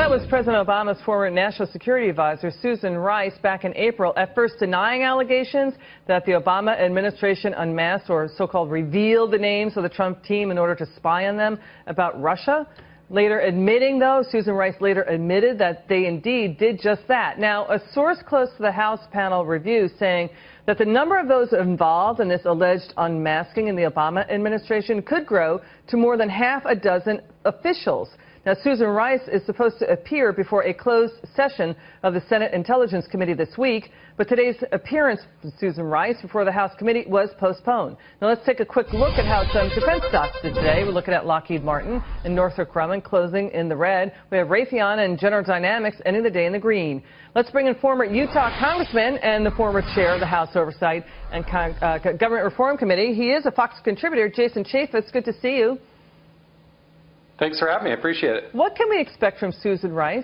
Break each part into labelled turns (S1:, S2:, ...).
S1: That was President Obama's former National Security Advisor, Susan Rice, back in April, at first denying allegations that the Obama administration unmasked or so-called revealed the names of the Trump team in order to spy on them about Russia. Later admitting, though, Susan Rice later admitted that they indeed did just that. Now, a source close to the House panel review saying that the number of those involved in this alleged unmasking in the Obama administration could grow to more than half a dozen officials. Now, Susan Rice is supposed to appear before a closed session of the Senate Intelligence Committee this week, but today's appearance from Susan Rice before the House committee was postponed. Now, let's take a quick look at how some defense stocks did today. We're looking at Lockheed Martin and Northrop Grumman closing in the red. We have Raytheon and General Dynamics ending the day in the green. Let's bring in former Utah Congressman and the former chair of the House Oversight and Government Reform Committee. He is a Fox contributor, Jason CHAFFETZ. Good to see you.
S2: Thanks for having me. I appreciate it.
S1: What can we expect from Susan Rice?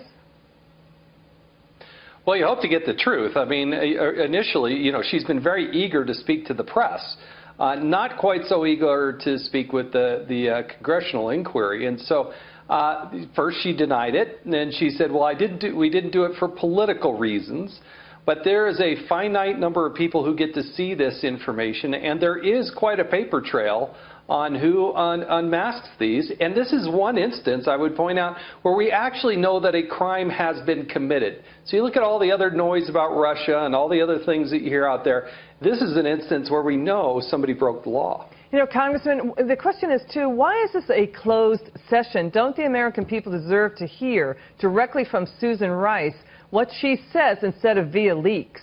S2: Well, you hope to get the truth. I mean, initially, she's been very eager to speak to the press. Not quite so eager to speak with the congressional inquiry. And so first she denied it, and then she said, well, we didn't do it for political reasons. But there is a finite number of people who get to see this information, and there is quite a paper trail on who unmasks these. And this is one instance, I would point out, where we actually know that a crime has been committed. So you look at all the other noise about Russia and all the other things that you hear out there. This is an instance where we know somebody broke the law.
S1: You know, Congressman, the question is, too, why is this a closed session? Don't the American people deserve to hear directly from Susan Rice what she says instead of via leaks?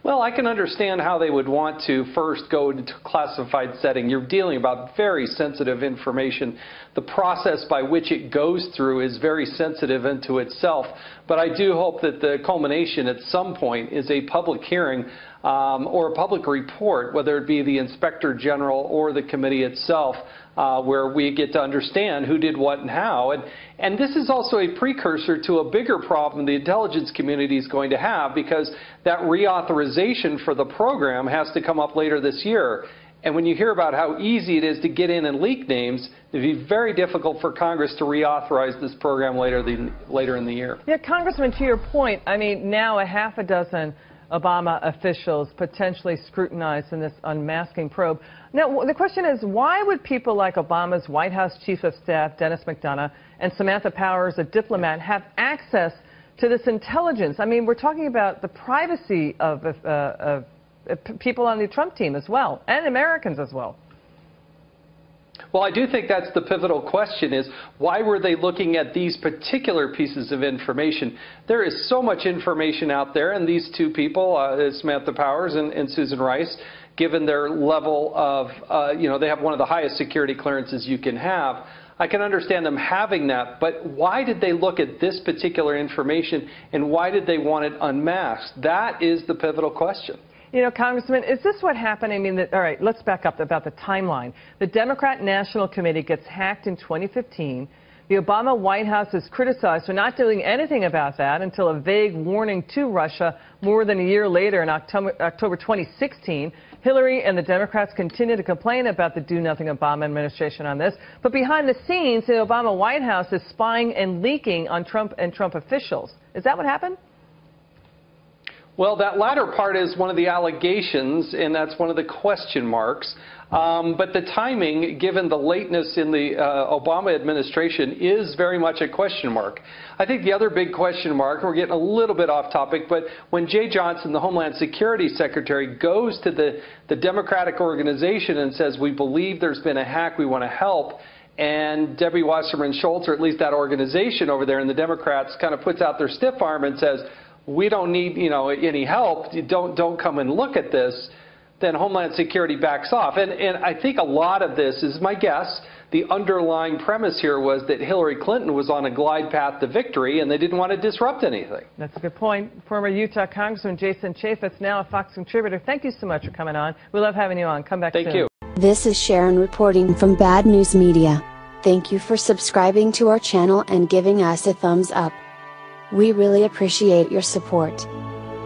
S2: Well, I can understand how they would want to first go into a classified setting. You're dealing about very sensitive information. The process by which it goes through is very sensitive into itself. But I do hope that the culmination at some point is a public hearing or a public report, whether it be the Inspector General or the committee itself, where we get to understand who did what and how. And this is also a precursor to a bigger problem the intelligence community is going to have, because that reauthorization for the program has to come up later this year. And when you hear about how easy it is to get in and leak names, it would be very difficult for Congress to reauthorize this program later in the year.
S1: Yeah, Congressman, to your point, I mean, now a half a dozen Obama officials potentially scrutinized in this unmasking probe. Now, the question is, why would people like Obama's White House Chief of Staff, Dennis McDonough, and Samantha Powers, a diplomat, have access to this intelligence? I mean, we're talking about the privacy of people on the Trump team as well, and Americans as well.
S2: Well, I do think that's the pivotal question, is why were they looking at these particular pieces of information? There is so much information out there, and these two people, Samantha Powers and Susan Rice, given their level of, they have one of the highest security clearances you can have. I can understand them having that, but why did they look at this particular information, and why did they want it unmasked? That is the pivotal question.
S1: You know, Congressman, is this what happened? I mean, all right, let's back up about the timeline. The Democrat National Committee gets hacked in 2015. The Obama White House is criticized for not doing anything about that until a vague warning to Russia more than a year later in October 2016. Hillary and the Democrats continue to complain about the do-nothing Obama administration on this. But behind the scenes, the Obama White House is spying and leaking on Trump and Trump officials. Is that what happened?
S2: Well, that latter part is one of the allegations, and that's one of the question marks. But the timing, given the lateness in the Obama administration, is very much a question mark. I think the other big question mark, we're getting a little bit off topic, but when Jeh Johnson, the Homeland Security Secretary, goes to the Democratic organization and says, we believe there's been a hack, we want to help, and Debbie Wasserman Schultz, or at least that organization over there, and the Democrats kind of puts out their stiff arm and says, we don't need, any help. Don't come and look at this. Then Homeland Security backs off. And I think a lot of this is my guess. The underlying premise here was that Hillary Clinton was on a glide path to victory, and they didn't want to disrupt anything.
S1: That's a good point. Former Utah Congressman Jason CHAFFETZ, now a Fox contributor. Thank you so much for coming on. We love having you on. Come back soon.
S2: Thank you.
S3: This is Sharon reporting from Bad News Media. Thank you for subscribing to our channel and giving us a thumbs up. We really appreciate your support.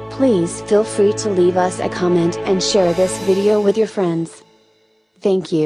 S3: Please feel free to leave us a comment and share this video with your friends. Thank you.